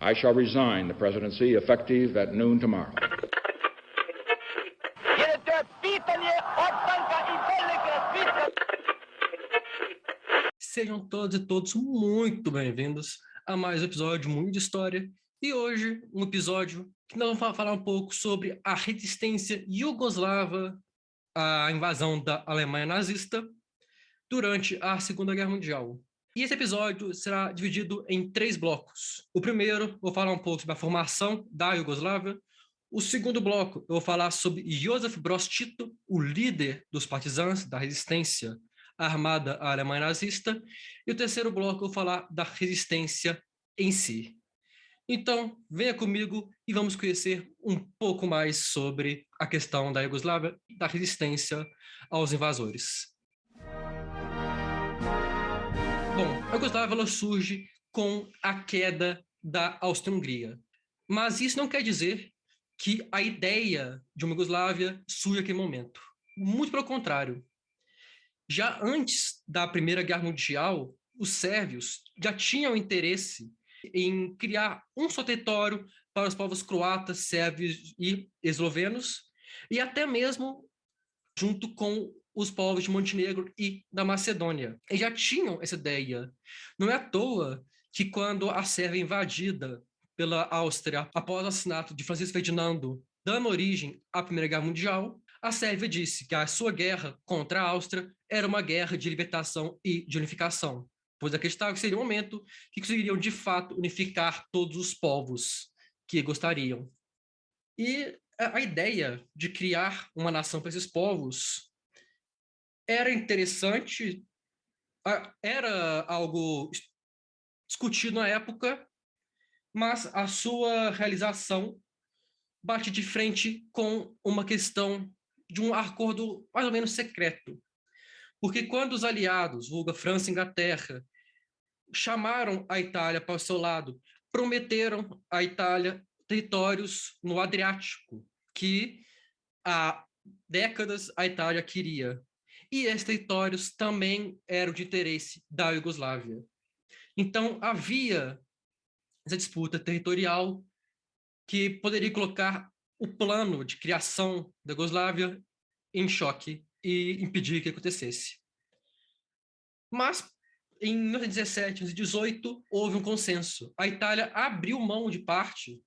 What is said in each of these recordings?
I shall resign the presidency effective at noon tomorrow. Sejam todos e todos muito bem-vindos a mais um episódio Mundo de História. E hoje, um episódio que nós vamos falar um pouco sobre a resistência iugoslava à invasão da Alemanha nazista durante a Segunda Guerra Mundial. E esse episódio será dividido em 3 blocos. O primeiro, vou falar um pouco sobre a formação da Iugoslávia. O segundo bloco, eu vou falar sobre Josip Broz Tito, o líder dos partisãs da resistência armada à Alemanha nazista. E o terceiro bloco, eu vou falar da resistência em si. Então, venha comigo e vamos conhecer um pouco mais sobre a questão da Iugoslávia e da resistência aos invasores. Bom, a Iugoslávia surge com a queda da Áustria-Hungria. Mas isso não quer dizer que a ideia de uma Iugoslávia surge naquele momento. Muito pelo contrário. Já antes da Primeira Guerra Mundial, os sérvios já tinham interesse em criar um só território para os povos croatas, sérvios e eslovenos, e até mesmo junto com os povos de Montenegro e da Macedônia. Eles já tinham essa ideia. Não é à toa que quando a Sérvia é invadida pela Áustria após o assassinato de Francisco Ferdinando, dando origem à Primeira Guerra Mundial, a Sérvia disse que a sua guerra contra a Áustria era uma guerra de libertação e de unificação, pois acreditava que seria o momento que conseguiriam, de fato, unificar todos os povos que gostariam. E a ideia de criar uma nação para esses povos era interessante, era algo discutido na época, mas a sua realização bate de frente com uma questão de um acordo mais ou menos secreto. Porque quando os aliados, vulga França e Inglaterra, chamaram a Itália para o seu lado, prometeram à Itália territórios no Adriático, que há décadas a Itália queria. E esses territórios também eram de interesse da Iugoslávia. Então, havia essa disputa territorial que poderia colocar o plano de criação da Iugoslávia em choque e impedir que acontecesse. Mas, em 1917 e 1918, houve um consenso. A Itália abriu mão de parte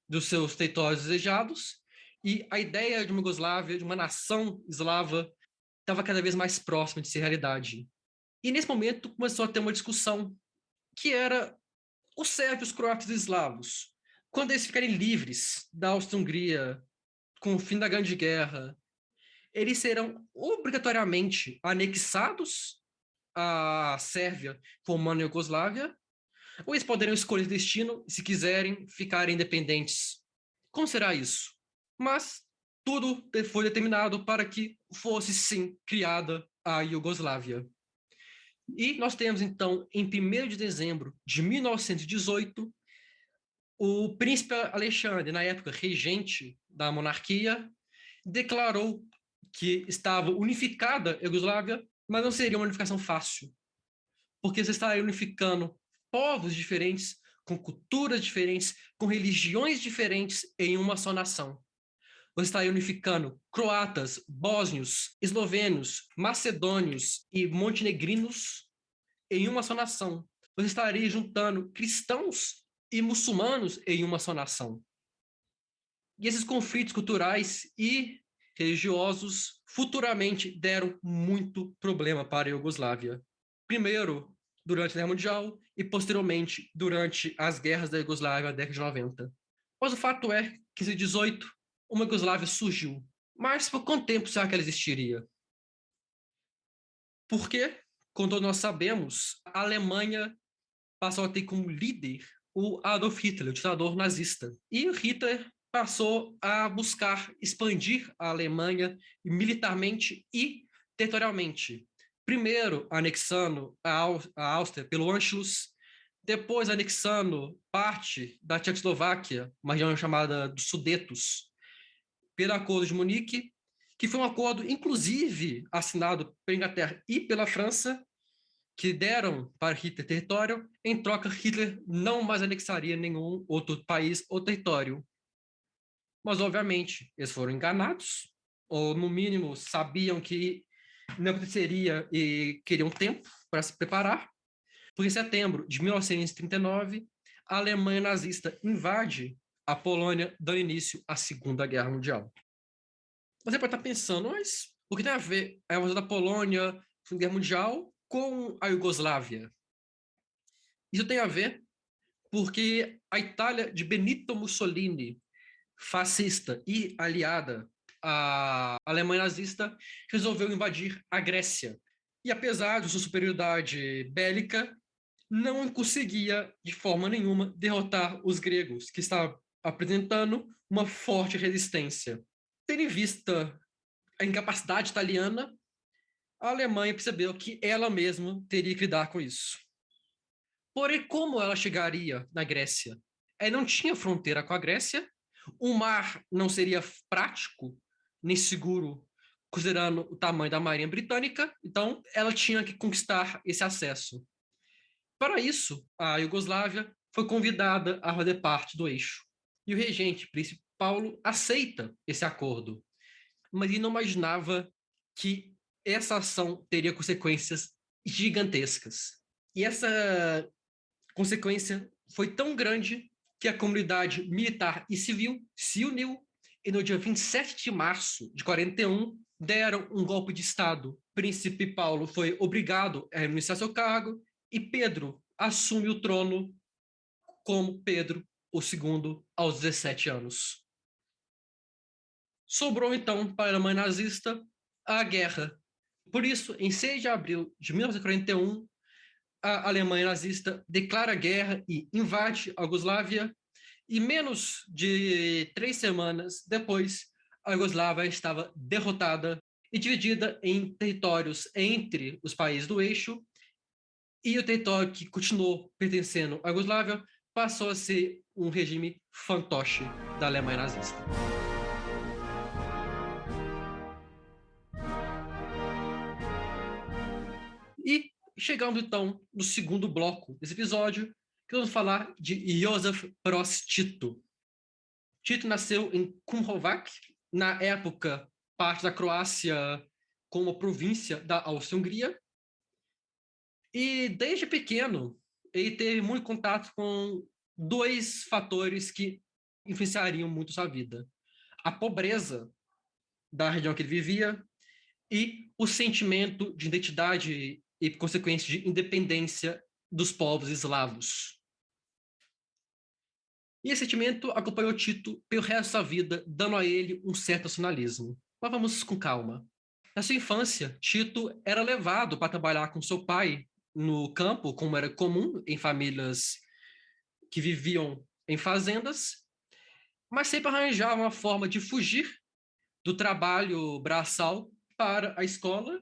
dos seus territórios desejados e a ideia de uma Iugoslávia, de uma nação eslava, estava cada vez mais próxima de ser realidade. E nesse momento começou a ter uma discussão que era os sérvios, croatas e eslavos. Quando eles ficarem livres da Áustria-Hungria com o fim da Grande Guerra, eles serão obrigatoriamente anexados à Sérvia, formando a Iugoslávia, ou eles poderiam escolher destino se quiserem ficar independentes. Como será isso? Mas tudo foi determinado para que fosse, sim, criada a Iugoslávia. E nós temos, então, em 1º de dezembro de 1918, o príncipe Alexandre, na época regente da monarquia, declarou que estava unificada a Iugoslávia, mas não seria uma unificação fácil, porque você estaria unificando povos diferentes, com culturas diferentes, com religiões diferentes em uma só nação. Você estaria unificando croatas, bósnios, eslovenos, macedônios e montenegrinos em uma só nação. Você estaria juntando cristãos e muçulmanos em uma só nação. E esses conflitos culturais e religiosos futuramente deram muito problema para a Iugoslávia. Primeiro, durante a Guerra Mundial e, posteriormente, durante as guerras da Iugoslávia na década de 90. Mas o fato é que, em 2018, uma Iugoslávia surgiu. Mas por quanto tempo será que ela existiria? Porque, como todos nós sabemos, a Alemanha passou a ter como líder o Adolf Hitler, o ditador nazista. E o Hitler passou a buscar expandir a Alemanha militarmente e territorialmente. Primeiro, anexando a Áustria pelo Anschluss, depois anexando parte da Tchecoslováquia, uma região chamada dos Sudetos, pelo Acordo de Munique, que foi um acordo, inclusive, assinado pela Inglaterra e pela França, que deram para Hitler território, em troca Hitler não mais anexaria nenhum outro país ou território. Mas, obviamente, eles foram enganados, ou, no mínimo, sabiam que não aconteceria e queriam tempo para se preparar. Porque em setembro de 1939, a Alemanha nazista invade a Polônia, dando início à Segunda Guerra Mundial. Você pode estar pensando, mas o que tem a ver a invasão da Polônia, a Segunda Guerra Mundial, com a Iugoslávia? Isso tem a ver porque a Itália de Benito Mussolini, fascista e aliada à Alemanha nazista, resolveu invadir a Grécia. E apesar de sua superioridade bélica, não conseguia de forma nenhuma derrotar os gregos, que estavam apresentando uma forte resistência. Tendo em vista a incapacidade italiana, a Alemanha percebeu que ela mesma teria que lidar com isso. Porém, como ela chegaria na Grécia? Ela não tinha fronteira com a Grécia, o mar não seria prático nem seguro, considerando o tamanho da marinha britânica, então ela tinha que conquistar esse acesso. Para isso, a Iugoslávia foi convidada a fazer parte do eixo. E o regente, príncipe Paulo, aceita esse acordo, mas ele não imaginava que essa ação teria consequências gigantescas. E essa consequência foi tão grande que a comunidade militar e civil se uniu e no dia 27 de março de 41 deram um golpe de Estado. O príncipe Paulo foi obrigado a renunciar seu cargo e Pedro assume o trono como Pedro II aos 17 anos. Sobrou então para a Alemanha nazista a guerra. Por isso, em 6 de abril de 1941, a Alemanha nazista declara guerra e invade a Iugoslávia, e menos de 3 semanas depois, a Iugoslávia estava derrotada e dividida em territórios entre os países do eixo, e o território que continuou pertencendo à Iugoslávia passou a ser um regime fantoche da Alemanha nazista. E chegando então no segundo bloco desse episódio, que vamos falar de Josef Broz Tito. Tito nasceu em Kumrovac, na época parte da Croácia como província da Áustria-Hungria, e desde pequeno ele teve muito contato com dois fatores que influenciariam muito sua vida: a pobreza da região que ele vivia e o sentimento de identidade e, por consequência, de independência dos povos eslavos. E esse sentimento acompanhou Tito pelo resto da vida, dando a ele um certo nacionalismo. Mas vamos com calma. Na sua infância, Tito era levado para trabalhar com seu pai no campo, como era comum em famílias que viviam em fazendas, mas sempre arranjava uma forma de fugir do trabalho braçal para a escola.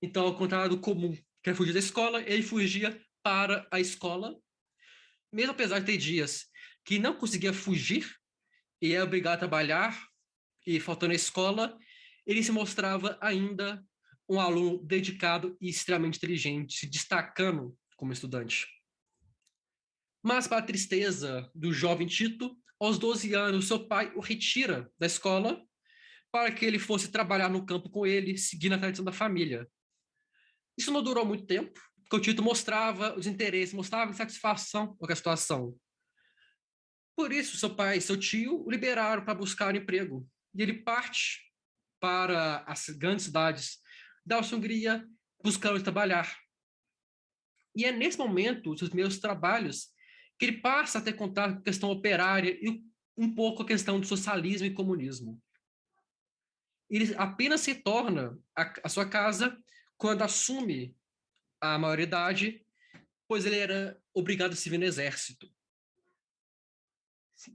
Então, ao contrário do comum, que é fugir da escola, ele fugia para a escola, mesmo apesar de ter dias que não conseguia fugir e era obrigado a trabalhar e faltando a escola, ele se mostrava ainda um aluno dedicado e extremamente inteligente, se destacando como estudante. Mas, para a tristeza do jovem Tito, aos 12 anos, seu pai o retira da escola para que ele fosse trabalhar no campo com ele, seguindo a tradição da família. Isso não durou muito tempo, porque o Tito mostrava os interesses, mostrava insatisfação com a situação. Por isso, seu pai e seu tio o liberaram para buscar um emprego. E ele parte para as grandes cidades da Áustria-Hungria buscando trabalhar. E é nesse momento, dos meus trabalhos, que ele passa a ter contato com a questão operária e um pouco a questão do socialismo e comunismo. Ele apenas retorna à sua casa quando assume a maioridade, pois ele era obrigado a servir no exército.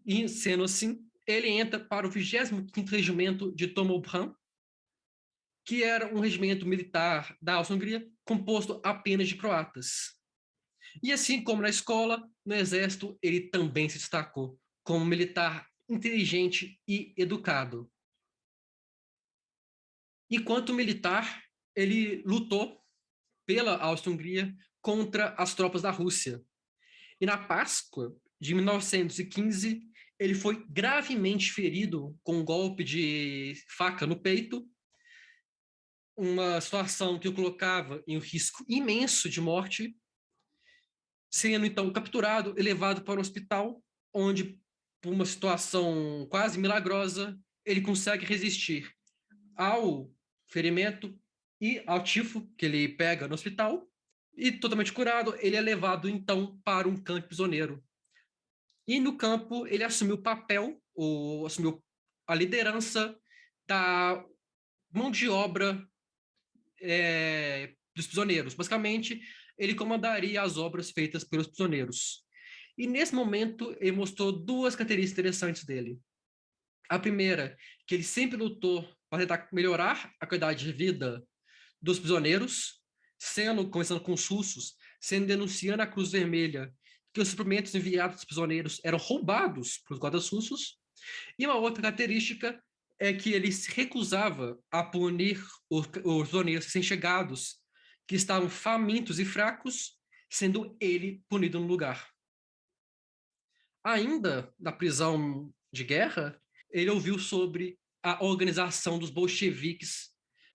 E, sendo assim, ele entra para o 25º Regimento de Tomobran, que era um regimento militar da Áustria-Hungria composto apenas de croatas. E assim como na escola, no exército, ele também se destacou como militar inteligente e educado. Enquanto militar, ele lutou pela Áustria-Hungria contra as tropas da Rússia. E na Páscoa de 1915, ele foi gravemente ferido com um golpe de faca no peito, uma situação que o colocava em um risco imenso de morte, sendo então capturado e levado para o hospital, onde, por uma situação quase milagrosa, ele consegue resistir ao ferimento e ao tifo que ele pega no hospital, e totalmente curado, ele é levado então para um campo prisioneiro. E no campo ele assumiu o papel, ou assumiu a liderança da mão de obra dos prisioneiros. Basicamente, ele comandaria as obras feitas pelos prisioneiros. E nesse momento, ele mostrou duas características interessantes dele. A primeira, que ele sempre lutou para tentar melhorar a qualidade de vida dos prisioneiros, começando com os russos, denunciando a Cruz Vermelha que os suprimentos enviados aos prisioneiros eram roubados pelos guardas russos. E uma outra característica é que ele se recusava a punir os prisioneiros recém-chegados que estavam famintos e fracos, sendo ele punido no lugar. Ainda na prisão de guerra, ele ouviu sobre a organização dos bolcheviques.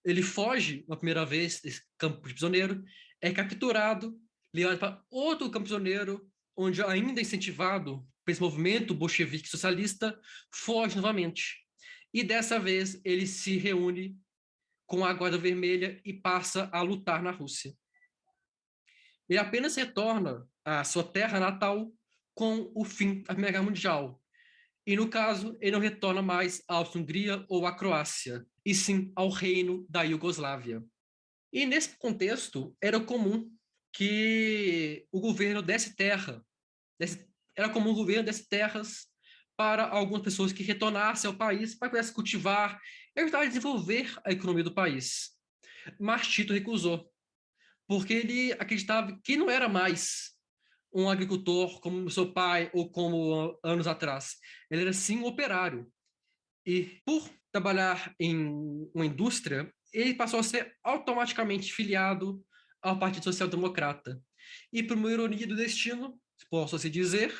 Ele foge na primeira vez desse campo de prisioneiro, é capturado, levado para outro campo prisioneiro, onde, ainda incentivado por esse movimento bolchevique socialista, foge novamente. E dessa vez ele se reúne com a Guarda Vermelha e passa a lutar na Rússia. Ele apenas retorna à sua terra natal com o fim da Primeira Guerra Mundial. E, no caso, ele não retorna mais à Áustria-Hungria ou à Croácia, e sim ao reino da Iugoslávia. E, nesse contexto, era comum que o governo desse terra, era comum o governo desse terras para algumas pessoas que retornassem ao país para pudessem cultivar e ajudar a desenvolver a economia do país. Mas Tito recusou, porque ele acreditava que não era mais um agricultor como seu pai ou como anos atrás. Ele era sim um operário. E por trabalhar em uma indústria, ele passou a ser automaticamente filiado ao Partido Social Democrata. E por uma ironia do destino, posso assim dizer,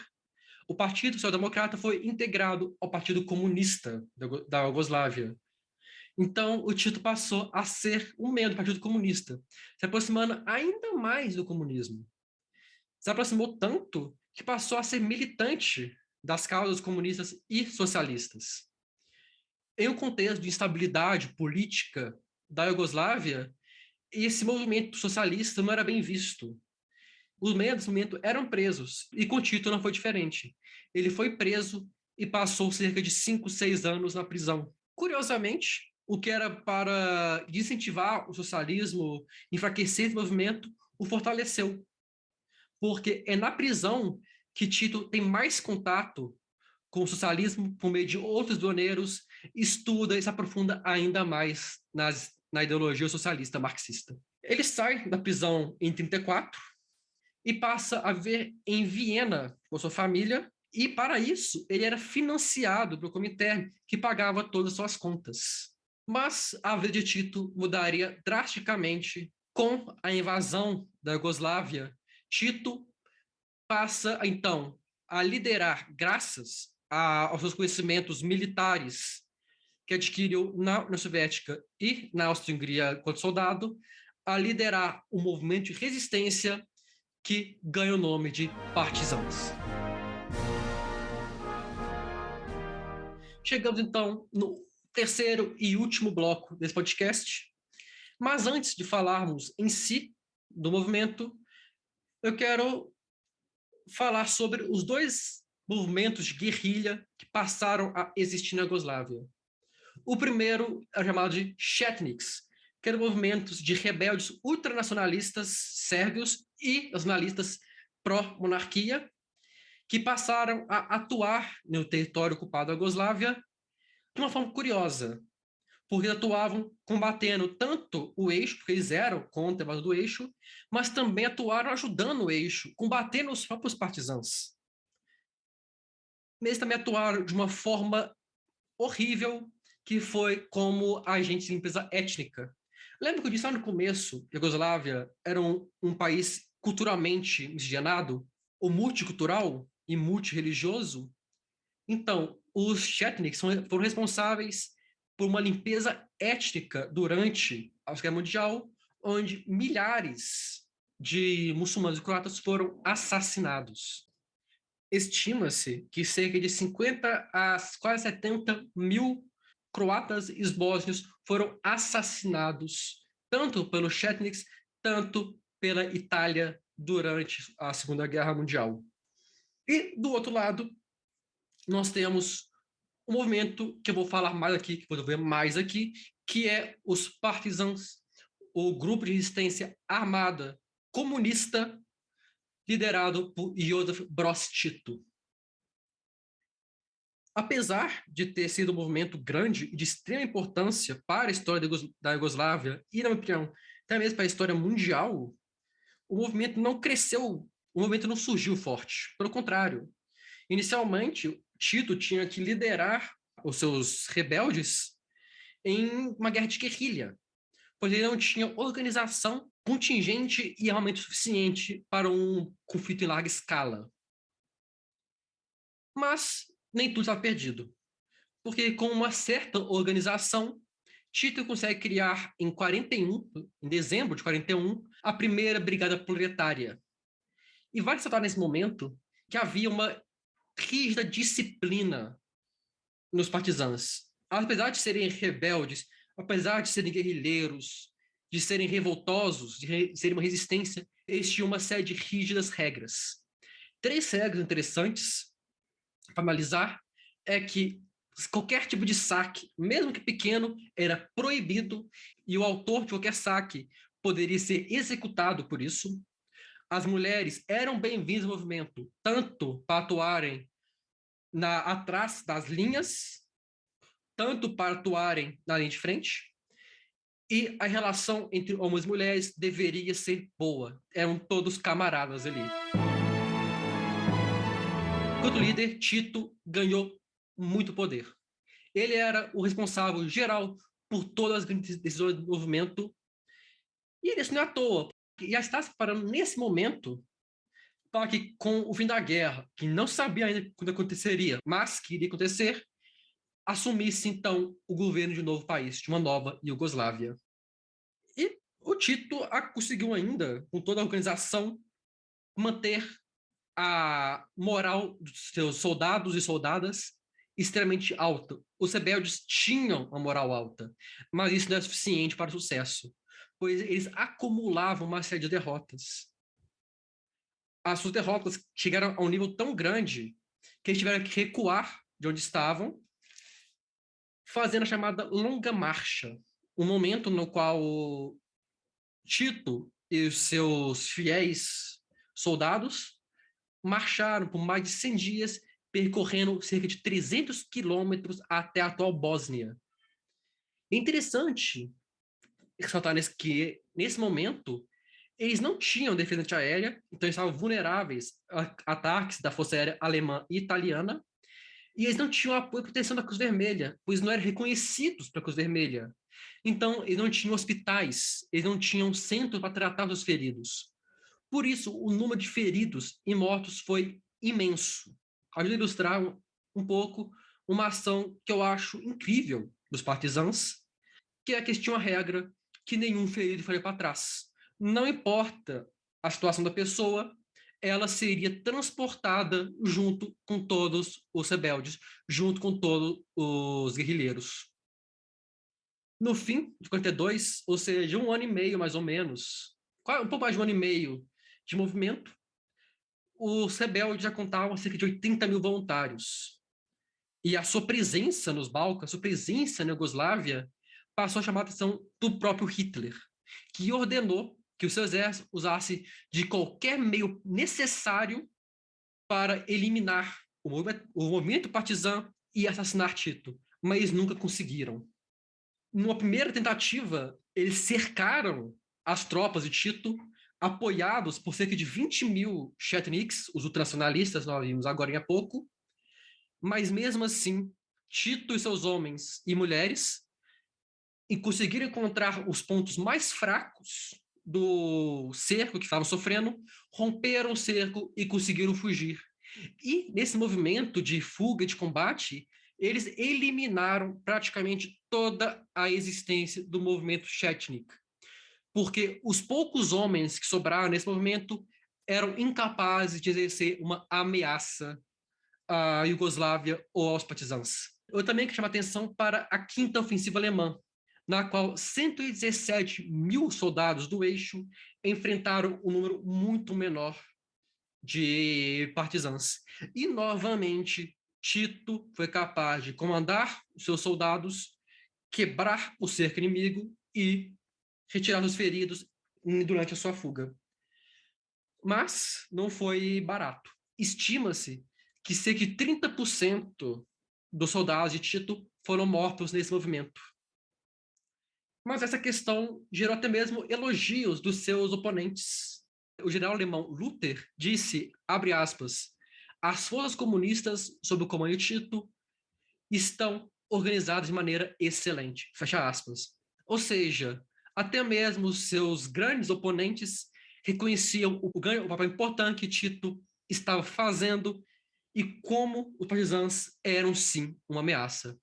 o Partido Social Democrata foi integrado ao Partido Comunista da Iugoslávia. Então, o Tito passou a ser um membro do Partido Comunista, se aproximando ainda mais do comunismo. Se aproximou tanto que passou a ser militante das causas comunistas e socialistas. Em um contexto de instabilidade política da Iugoslávia, esse movimento socialista não era bem visto. Os membros desse movimento eram presos, e com Tito não foi diferente. Ele foi preso e passou cerca de 5, 6 anos na prisão. Curiosamente, o que era para incentivar o socialismo, enfraquecer esse movimento, o fortaleceu. Porque é na prisão que Tito tem mais contato com o socialismo por meio de outros pioneiros, estuda e se aprofunda ainda mais na ideologia socialista marxista. Ele sai da prisão em 34 e passa a viver em Viena com sua família, e para isso ele era financiado pelo Comintern, que pagava todas as suas contas. Mas a vida de Tito mudaria drasticamente com a invasão da Iugoslávia. Tito passa, então, a liderar, graças aos seus conhecimentos militares que adquiriu na União Soviética e na Áustria-Hungria quanto soldado, a liderar um movimento de resistência que ganha o nome de partisãos. Chegamos, então, no terceiro e último bloco desse podcast. Mas antes de falarmos em si do movimento, eu quero falar sobre os dois movimentos de guerrilha que passaram a existir na Iugoslávia. O primeiro é chamado de Chetniks, que eram movimentos de rebeldes ultranacionalistas sérvios e nacionalistas pró-monarquia, que passaram a atuar no território ocupado da Iugoslávia de uma forma curiosa, porque atuavam combatendo tanto o eixo, porque eles eram contra a invasão do eixo, mas também atuaram ajudando o eixo, combatendo os próprios partisãos. Eles também atuaram de uma forma horrível, que foi como agentes de limpeza étnica. Lembra que eu disse lá no começo que a Iugoslávia era um país culturalmente miscigenado, ou multicultural e multireligioso, então os Chetniks foram responsáveis por uma limpeza étnica durante a Segunda Guerra Mundial, onde milhares de muçulmanos e croatas foram assassinados. Estima-se que cerca de 50 a quase 70 mil croatas e bósnios foram assassinados, tanto pelos Chetniks, tanto pela Itália durante a Segunda Guerra Mundial. E, do outro lado, nós temos um movimento que eu vou falar mais aqui, que vou ver mais aqui, que é os partisans, o grupo de resistência armada comunista liderado por Joseph Broz Tito. Apesar de ter sido um movimento grande e de extrema importância para a história da Iugoslávia e, na minha opinião, até mesmo para a história mundial, o movimento não cresceu, o movimento não surgiu forte. Pelo contrário, inicialmente, Tito tinha que liderar os seus rebeldes em uma guerra de guerrilha, pois ele não tinha organização, contingente e armamento suficiente para um conflito em larga escala. Mas nem tudo está perdido, porque com uma certa organização, Tito consegue criar em dezembro de 41, a primeira brigada proletária. E vale ressaltar nesse momento que havia uma rígida disciplina nos partisãs. Apesar de serem rebeldes, apesar de serem guerrilheiros, de serem revoltosos, de serem uma resistência, eles tinham uma série de rígidas regras. 3 regras interessantes para analisar é que qualquer tipo de saque, mesmo que pequeno, era proibido e o autor de qualquer saque poderia ser executado por isso. As mulheres eram bem-vindas ao movimento, tanto para atuarem atrás das linhas, tanto para atuarem na linha de frente, e a relação entre homens e mulheres deveria ser boa. Eram todos camaradas ali. Enquanto líder, Tito ganhou muito poder. Ele era o responsável geral por todas as grandes decisões do movimento, e isso não é à toa. Já está se preparando nesse momento para que, com o fim da guerra, que não sabia ainda quando aconteceria, mas que iria acontecer, assumisse, então, o governo de um novo país, de uma nova Iugoslávia. E o Tito conseguiu ainda, com toda a organização, manter a moral dos seus soldados e soldadas extremamente alta. Os rebeldes tinham uma moral alta, mas isso não é suficiente para o sucesso, pois eles acumulavam uma série de derrotas. As suas derrotas chegaram a um nível tão grande que eles tiveram que recuar de onde estavam, fazendo a chamada Longa Marcha, um momento no qual Tito e os seus fiéis soldados marcharam por mais de 100 dias, percorrendo cerca de 300 quilômetros até a atual Bósnia. É interessante ressaltar que, nesse momento, eles não tinham defesa antiaérea, então eles estavam vulneráveis a ataques da Força Aérea Alemã e Italiana, e eles não tinham apoio e proteção da Cruz Vermelha, pois não eram reconhecidos pela Cruz Vermelha. Então, eles não tinham hospitais, eles não tinham centro para tratar os feridos. Por isso, o número de feridos e mortos foi imenso. Ajuda a ilustrar um pouco uma ação que eu acho incrível dos partisãs, que é que eles tinham a regra que nenhum ferido faria para trás. Não importa a situação da pessoa, ela seria transportada junto com todos os rebeldes, junto com todos os guerrilheiros. No fim de 42, ou seja, 1 ano e meio mais ou menos, um pouco mais de 1 ano e meio de movimento, os rebeldes já contavam cerca de 80 mil voluntários. E a sua presença nos Balcãs, a sua presença na Iugoslávia, passou a chamar a atenção do próprio Hitler, que ordenou que o seu exército usasse de qualquer meio necessário para eliminar o movimento partisã e assassinar Tito, mas nunca conseguiram. Numa primeira tentativa, eles cercaram as tropas de Tito, apoiados por cerca de 20 mil chetniks, os ultranacionalistas, nós vimos agora há pouco, mas mesmo assim, Tito e seus homens e mulheres conseguiram encontrar os pontos mais fracos do cerco que estavam sofrendo, romperam o cerco e conseguiram fugir. E nesse movimento de fuga, de combate, eles eliminaram praticamente toda a existência do movimento Chetnik, porque os poucos homens que sobraram nesse movimento eram incapazes de exercer uma ameaça à Iugoslávia ou aos partisãos. Eu também quero chamar atenção para a Quinta Ofensiva Alemã, na qual 117 mil soldados do eixo enfrentaram um número muito menor de partisãs. E, novamente, Tito foi capaz de comandar os seus soldados, quebrar o cerco inimigo e retirar os feridos durante a sua fuga. Mas não foi barato. Estima-se que cerca de 30% dos soldados de Tito foram mortos nesse movimento. Mas essa questão gerou até mesmo elogios dos seus oponentes. O general alemão Luther disse, abre aspas, as forças comunistas, sob o comando de Tito, estão organizadas de maneira excelente, fecha aspas. Ou seja, até mesmo os seus grandes oponentes reconheciam o papel importante que Tito estava fazendo e como os partisãos eram, sim, uma ameaça.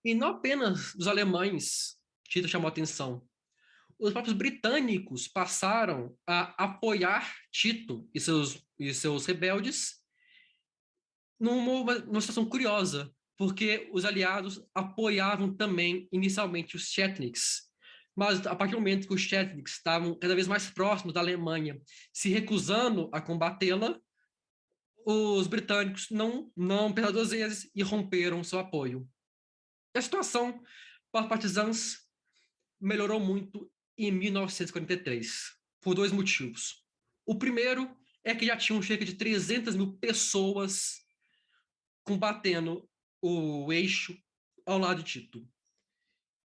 E não apenas os alemães, Tito chamou a atenção. Os próprios britânicos passaram a apoiar Tito e seus rebeldes numa situação curiosa, porque os aliados apoiavam também inicialmente os Chetniks, mas a partir do momento que os Chetniks estavam cada vez mais próximos da Alemanha, se recusando a combatê-la, os britânicos não pensaram duas vezes e romperam seu apoio. A situação para os partisãos melhorou muito em 1943, por dois motivos. O primeiro é que já tinham cerca de 300 mil pessoas combatendo o eixo ao lado de Tito.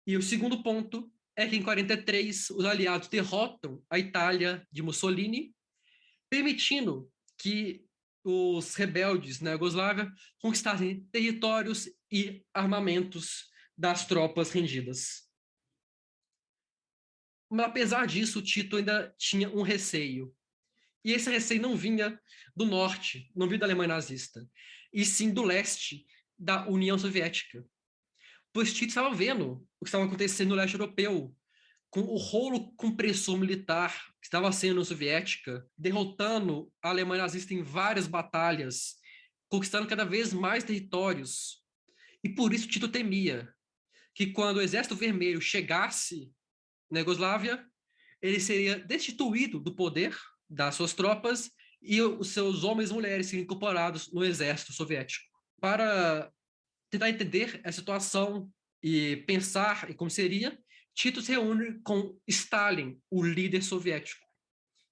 E o segundo ponto é que em 43 os aliados derrotam a Itália de Mussolini, permitindo que os rebeldes na Iugoslávia conquistassem territórios e armamentos das tropas rendidas. Mas apesar disso, Tito ainda tinha um receio. E esse receio não vinha do norte, não vinha da Alemanha nazista, e sim do leste, da União Soviética. Pois Tito estava vendo o que estava acontecendo no leste europeu, com o rolo compressor militar que estava sendo a União Soviética, derrotando a Alemanha nazista em várias batalhas, conquistando cada vez mais territórios. E por isso Tito temia que quando o Exército Vermelho chegasse na Iugoslávia, ele seria destituído do poder das suas tropas e os seus homens e mulheres seriam incorporados no exército soviético. Para tentar entender a situação e pensar em como seria, Tito se reúne com Stalin, o líder soviético.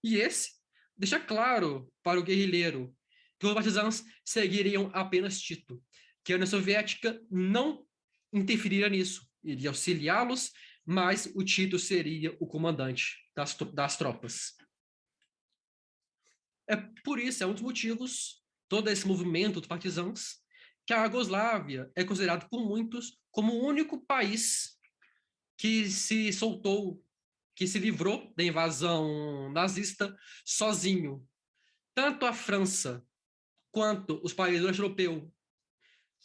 E esse deixa claro para o guerrilheiro que os partisãos seguiriam apenas Tito, que a União Soviética não interferiria nisso, iria auxiliá-los, mas o Tito seria o comandante das tropas. É por isso, é um dos motivos, todo esse movimento dos partisãos, que a Iugoslávia é considerado por muitos como o único país que se soltou, que se livrou da invasão nazista sozinho. Tanto a França quanto os países do leste europeu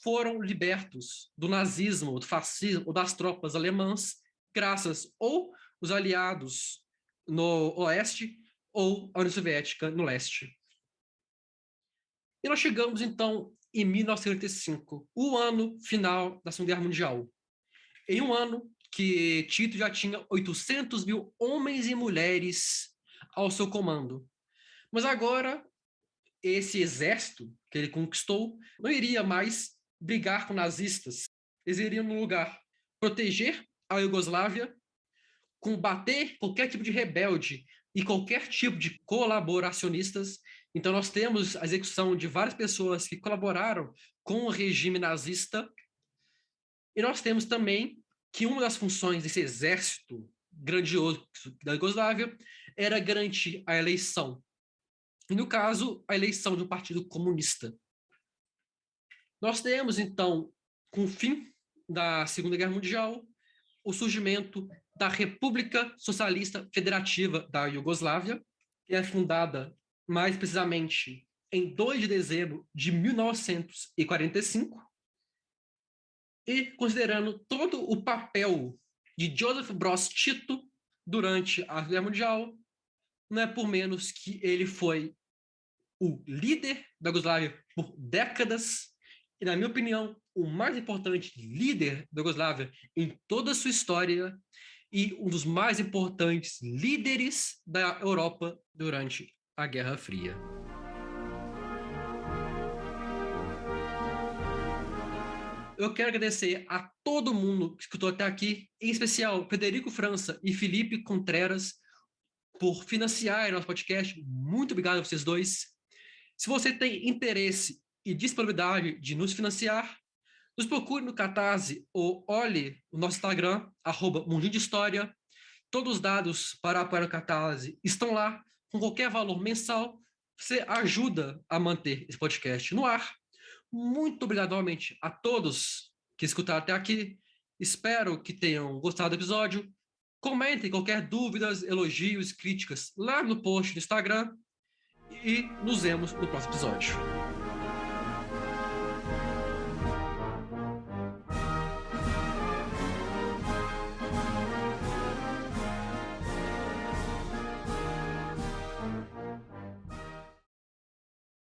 foram libertos do nazismo, do fascismo ou das tropas alemãs, graças ou os aliados no oeste ou a União Soviética no leste. E nós chegamos, então, em 1945, o ano final da Segunda Guerra Mundial. Em um ano que Tito já tinha 800 mil homens e mulheres ao seu comando. Mas agora, esse exército que ele conquistou não iria mais brigar com nazistas. Eles iriam, no lugar, proteger a Iugoslávia, combater qualquer tipo de rebelde e qualquer tipo de colaboracionistas. Então, nós temos a execução de várias pessoas que colaboraram com o regime nazista. E nós temos também que uma das funções desse exército grandioso da Iugoslávia era garantir a eleição. E, no caso, a eleição de um partido comunista. Nós temos, então, com o fim da Segunda Guerra Mundial, o surgimento da República Socialista Federativa da Iugoslávia, que é fundada mais precisamente em 2 de dezembro de 1945, e considerando todo o papel de Joseph Broz Tito durante a Guerra Mundial, não é por menos que ele foi o líder da Iugoslávia por décadas e, na minha opinião, o mais importante líder da Iugoslávia em toda a sua história e um dos mais importantes líderes da Europa durante a Guerra Fria. Eu quero agradecer a todo mundo que escutou até aqui, em especial Frederico França e Felipe Contreras, por financiar nosso podcast. Muito obrigado a vocês dois. Se você tem interesse e disponibilidade de nos financiar, nos procure no Catarse ou olhe o nosso Instagram, @Mundinho de História. Todos os dados para apoiar o Catarse estão lá. Com qualquer valor mensal, você ajuda a manter esse podcast no ar. Muito obrigado novamente a todos que escutaram até aqui. Espero que tenham gostado do episódio. Comentem qualquer dúvidas, elogios, críticas lá no post do Instagram. E nos vemos no próximo episódio.